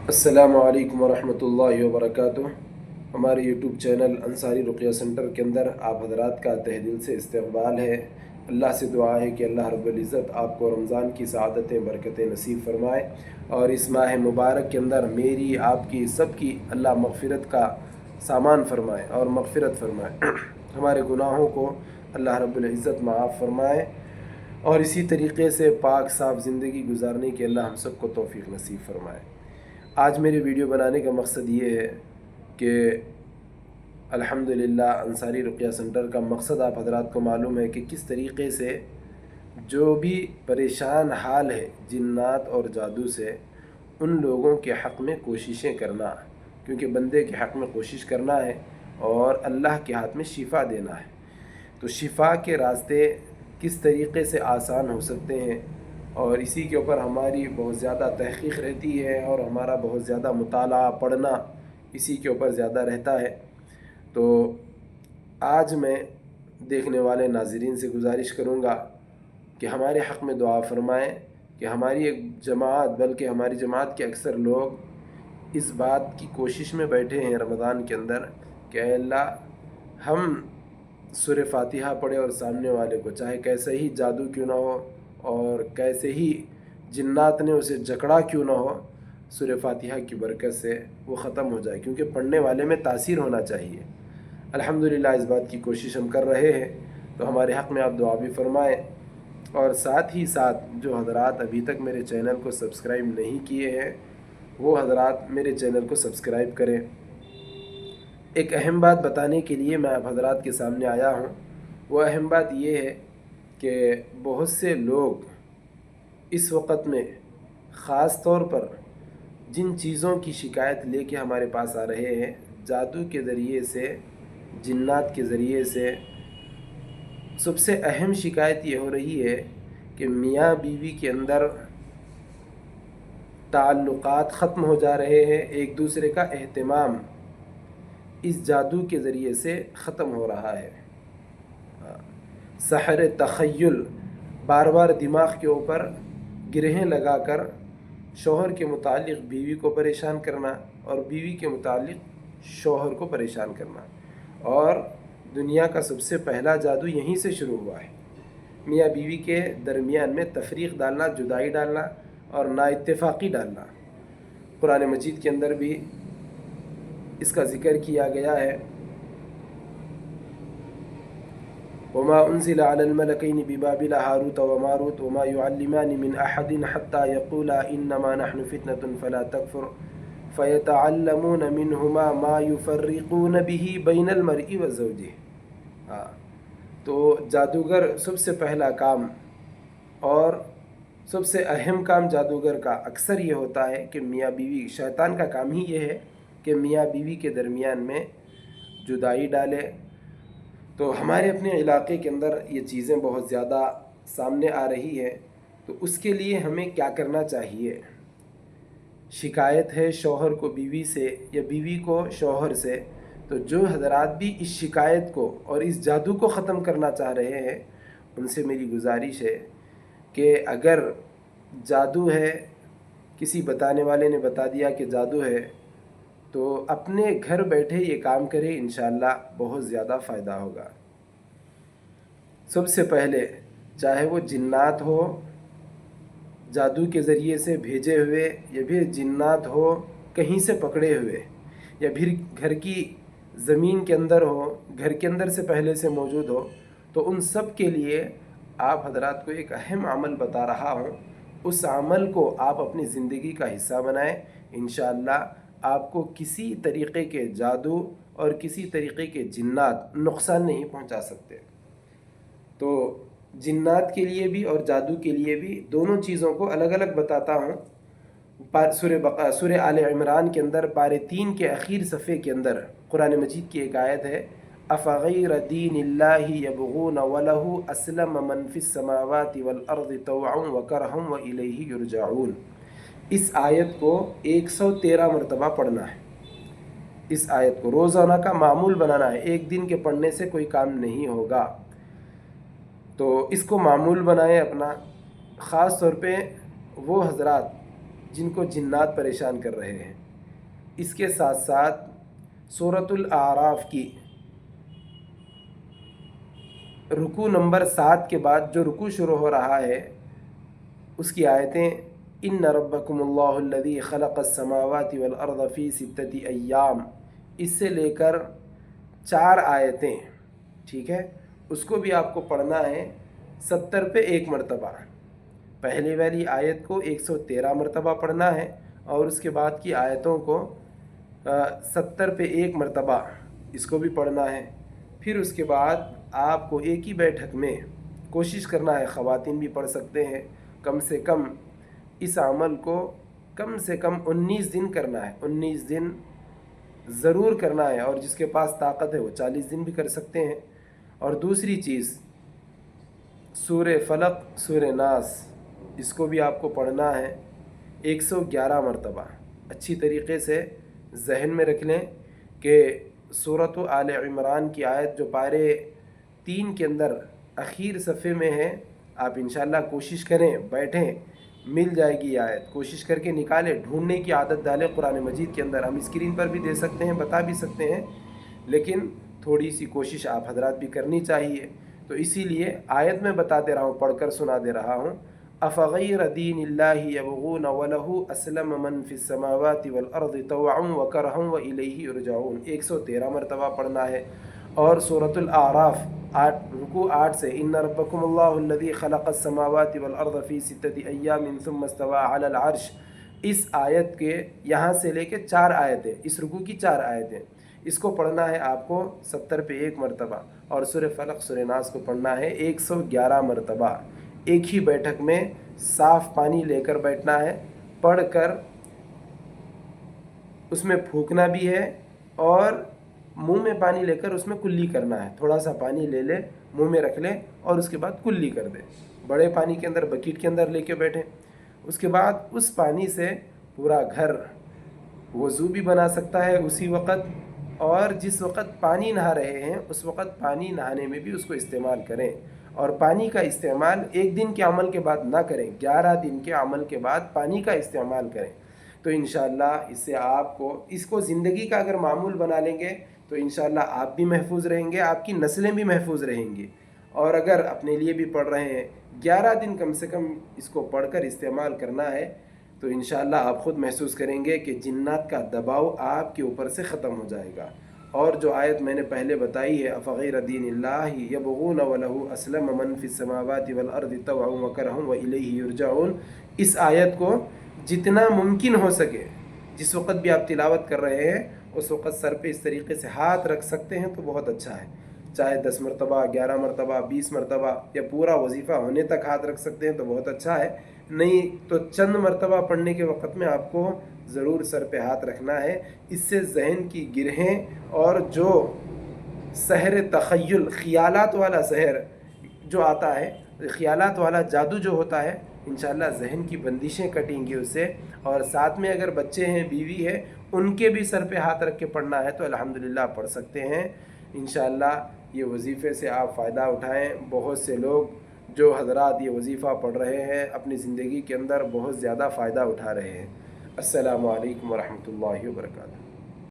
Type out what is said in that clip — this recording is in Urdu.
السلام علیکم ورحمۃ اللہ وبرکاتہ۔ ہمارے YouTube channel Ansari Ruqaiya centre کے اندر آپ حضرات کا تہ دل سے استقبال ہے۔ اللہ سے دعا ہے کہ اللہ رب العزت آپ کو رمضان کی سعادتیں برکتیں نصیب فرمائے، اور اس ماہ مبارک کے اندر میری آپ کی سب کی اللہ مغفرت کا سامان فرمائے اور مغفرت فرمائے، ہمارے گناہوں کو اللہ رب العزت معاف فرمائے، اور اسی طریقے سے پاک صاف زندگی گزارنے کی اللہ ہم سب کو توفیق نصیب فرمائے۔ آج میرے ویڈیو بنانے کا مقصد یہ ہے کہ الحمدللہ انصاری رقیہ سنٹر کا مقصد آپ حضرات کو معلوم ہے کہ کس طریقے سے جو بھی پریشان حال ہے جنات اور جادو سے، ان لوگوں کے حق میں کوششیں کرنا، کیونکہ بندے کے حق میں کوشش کرنا ہے اور اللہ کے ہاتھ میں شفا دینا ہے۔ تو شفا کے راستے کس طریقے سے آسان ہو سکتے ہیں، اور اسی کے اوپر ہماری بہت زیادہ تحقیق رہتی ہے اور ہمارا بہت زیادہ مطالعہ پڑھنا اسی کے اوپر زیادہ رہتا ہے۔ تو آج میں دیکھنے والے ناظرین سے گزارش کروں گا کہ ہمارے حق میں دعا فرمائیں کہ ہماری ایک جماعت، بلکہ ہماری جماعت کے اکثر لوگ اس بات کی کوشش میں بیٹھے ہیں رمضان کے اندر کہ اے اللہ، ہم سورہ فاتحہ پڑھے اور سامنے والے کو چاہے کیسے ہی جادو کیوں نہ ہو اور کیسے ہی جنات نے اسے جکڑا کیوں نہ ہو، سورہ فاتحہ کی برکت سے وہ ختم ہو جائے، کیونکہ پڑھنے والے میں تاثیر ہونا چاہیے۔ الحمدللہ اس بات کی کوشش ہم کر رہے ہیں، تو ہمارے حق میں آپ دعا بھی فرمائیں، اور ساتھ ہی ساتھ جو حضرات ابھی تک میرے چینل کو سبسکرائب نہیں کیے ہیں وہ حضرات میرے چینل کو سبسکرائب کریں۔ ایک اہم بات بتانے کے لیے میں آپ حضرات کے سامنے آیا ہوں، وہ اہم بات یہ ہے کہ بہت سے لوگ اس وقت میں خاص طور پر جن چیزوں کی شکایت لے کے ہمارے پاس آ رہے ہیں، جادو کے ذریعے سے، جنات کے ذریعے سے، سب سے اہم شکایت یہ ہو رہی ہے کہ میاں بیوی کے اندر تعلقات ختم ہو جا رہے ہیں، ایک دوسرے کا اہتمام اس جادو کے ذریعے سے ختم ہو رہا ہے۔ سحر تخیل، بار بار دماغ کے اوپر گرہیں لگا کر شوہر کے متعلق بیوی کو پریشان کرنا اور بیوی کے متعلق شوہر کو پریشان کرنا، اور دنیا کا سب سے پہلا جادو یہیں سے شروع ہوا ہے۔ میاں بیوی کے درمیان میں تفریق ڈالنا، جدائی ڈالنا اور نا اتفاقی ڈالنا۔ قرآن مجید کے اندر بھی اس کا ذکر کیا گیا ہے، وما انزل على الملكين ببابل هاروت وماروت وما يعلمان من احد حتى يقولا انما نحن فتنة فلا تكفر فيتعلمون منهما ما يفرقون به بين المرء وزوجه۔ تو جادوگر سب سے پہلا کام اور سب سے اہم کام جادوگر کا اکثر یہ ہوتا ہے کہ میاں بیوی، شیطان کا کام ہی یہ ہے کہ میاں بیوی کے درمیان میں جدائی ڈالے۔ تو ہمارے اپنے علاقے کے اندر یہ چیزیں بہت زیادہ سامنے آ رہی ہے، تو اس کے لیے ہمیں کیا کرنا چاہیے؟ شکایت ہے شوہر کو بیوی سے یا بیوی کو شوہر سے، تو جو حضرات بھی اس شکایت کو اور اس جادو کو ختم کرنا چاہ رہے ہیں ان سے میری گزارش ہے کہ اگر جادو ہے، کسی بتانے والے نے بتا دیا کہ جادو ہے، تو اپنے گھر بیٹھے یہ کام کرے، انشاءاللہ بہت زیادہ فائدہ ہوگا۔ سب سے پہلے چاہے وہ جنات ہو جادو کے ذریعے سے بھیجے ہوئے، یا پھر جنات ہو کہیں سے پکڑے ہوئے، یا پھر گھر کی زمین کے اندر ہو، گھر کے اندر سے پہلے سے موجود ہو، تو ان سب کے لیے آپ حضرات کو ایک اہم عمل بتا رہا ہوں، اس عمل کو آپ اپنی زندگی کا حصہ بنائیں، انشاءاللہ آپ کو کسی طریقے کے جادو اور کسی طریقے کے جنات نقصان نہیں پہنچا سکتے۔ تو جنات کے لیے بھی اور جادو کے لیے بھی دونوں چیزوں کو الگ الگ بتاتا ہوں۔ سورہ آل عمران کے اندر پارے 3 کے اخیر صفحے کے اندر قرآن مجید کی ایک آیت ہے، افغیر دین اللہ یبغون وله اسلم من فی السماوات والارض طوعا وکرہا والیہ یرجعون۔ اس آیت کو 113 مرتبہ پڑھنا ہے۔ اس آیت کو روزانہ کا معمول بنانا ہے، ایک دن کے پڑھنے سے کوئی کام نہیں ہوگا، تو اس کو معمول بنائیں اپنا۔ خاص طور پہ وہ حضرات جن کو جنات پریشان کر رہے ہیں۔ اس کے ساتھ ساتھ سورۃ الاعراف کی رکوع نمبر 7 کے بعد جو رکوع شروع ہو رہا ہے اس کی آیتیں ان ربکم اللہ الذی خلق السماوات والارض فی 6 ایام، اس سے لے کر 4 آیتیں، ٹھیک ہے، اس کو بھی آپ کو پڑھنا ہے 70 پہ 1 مرتبہ۔ پہلے والی آیت کو 113 مرتبہ پڑھنا ہے اور اس کے بعد کی آیتوں کو 70 پہ 1 مرتبہ اس کو بھی پڑھنا ہے۔ پھر اس کے بعد آپ کو ایک ہی بیٹھک میں کوشش کرنا ہے، خواتین بھی پڑھ سکتے ہیں، کم سے کم اس عمل کو کم سے کم 19 دن کرنا ہے، 19 دن ضرور کرنا ہے، اور جس کے پاس طاقت ہے وہ 40 دن بھی کر سکتے ہیں۔ اور دوسری چیز سورہ فلق، سورہ ناس، اس کو بھی آپ کو پڑھنا ہے 111 مرتبہ۔ اچھی طریقے سے ذہن میں رکھ لیں کہ سورۃ آل عمران کی آیت جو پارے 3 کے اندر اخیر صفحے میں ہے، آپ انشاءاللہ کوشش کریں، بیٹھیں، مل جائے گی یہ آیت، کوشش کر کے نکالیں، ڈھونڈنے کی عادت ڈالیں قرآن مجید کے اندر۔ ہم اسکرین پر بھی دے سکتے ہیں، بتا بھی سکتے ہیں، لیکن تھوڑی سی کوشش آپ حضرات بھی کرنی چاہیے۔ تو اسی لیے آیت میں بتا دے رہا ہوں، پڑھ کر سنا دے رہا ہوں۔ افغیر دین اللہ یبغون ولہ اسلم من فی السماوات والارض طوعا وکرہا والیہ یرجعون، 113 مرتبہ پڑھنا ہے۔ اور سورۃ الاعراف رکوع 8 سے ان ربکم اللہ الذی خلق السماوات والارض فی 6 ایام ثم استوى علی العرش، اس آیت کے یہاں سے لے کے 4 آیتیں، اس رکوع کی 4 آیتیں، اس کو پڑھنا ہے آپ کو 70 پہ 1 مرتبہ، اور سورہ فلق، سورہ ناس کو پڑھنا ہے 111 مرتبہ۔ ایک ہی بیٹھک میں صاف پانی لے کر بیٹھنا ہے، پڑھ کر اس میں پھونکنا بھی ہے، اور منہ میں پانی لے کر اس میں کلی کرنا ہے۔ تھوڑا سا پانی لے لے، منہ میں رکھ لے، اور اس کے بعد کلی کر دے۔ بڑے پانی کے اندر، بکیٹ کے اندر لے کے بیٹھے۔ اس کے بعد اس پانی سے پورا گھر وضو بھی بنا سکتا ہے اسی وقت، اور جس وقت پانی نہا رہے ہیں اس وقت پانی نہانے میں بھی اس کو استعمال کریں۔ اور پانی کا استعمال 1 دن کے عمل کے بعد نہ کریں، 11 دن کے عمل کے بعد پانی کا استعمال کریں۔ تو انشاءاللہ اس سے آپ کو اس کو زندگی کا اگر معمول بنا لیں گے تو انشاءاللہ آپ بھی محفوظ رہیں گے، آپ کی نسلیں بھی محفوظ رہیں گی۔ اور اگر اپنے لیے بھی پڑھ رہے ہیں، 11 دن کم سے کم اس کو پڑھ کر استعمال کرنا ہے، تو انشاءاللہ آپ خود محسوس کریں گے کہ جنات کا دباؤ آپ کے اوپر سے ختم ہو جائے گا۔ اور جو آیت میں نے پہلے بتائی ہے افغیر دین اللہ یبغون ولہ اسلم من فی السماوات والارض طوعا وکرہا والیہ یرجعون، اس آیت کو جتنا ممکن ہو سکے جس وقت بھی آپ تلاوت کر رہے ہیں اس وقت سر پہ اس طریقے سے ہاتھ رکھ سکتے ہیں تو بہت اچھا ہے۔ چاہے 10 مرتبہ، 11 مرتبہ، 20 مرتبہ، یا پورا وظیفہ ہونے تک ہاتھ رکھ سکتے ہیں تو بہت اچھا ہے۔ نہیں تو چند مرتبہ پڑھنے کے وقت میں آپ کو ضرور سر پہ ہاتھ رکھنا ہے۔ اس سے ذہن کی گرہیں اور جو سحر تخیل، خیالات والا سحر جو آتا ہے، خیالات والا جادو جو ہوتا ہے، انشاءاللہ ذہن کی بندشیں کٹیں گی اس سے۔ اور ساتھ میں اگر بچے ہیں، بیوی ہے، ان کے بھی سر پہ ہاتھ رکھ کے پڑھنا ہے تو الحمدللہ پڑھ سکتے ہیں۔ انشاءاللہ یہ وظیفے سے آپ فائدہ اٹھائیں۔ بہت سے لوگ جو حضرات یہ وظیفہ پڑھ رہے ہیں اپنی زندگی کے اندر بہت زیادہ فائدہ اٹھا رہے ہیں۔ السلام علیکم ورحمۃ اللہ وبرکاتہ۔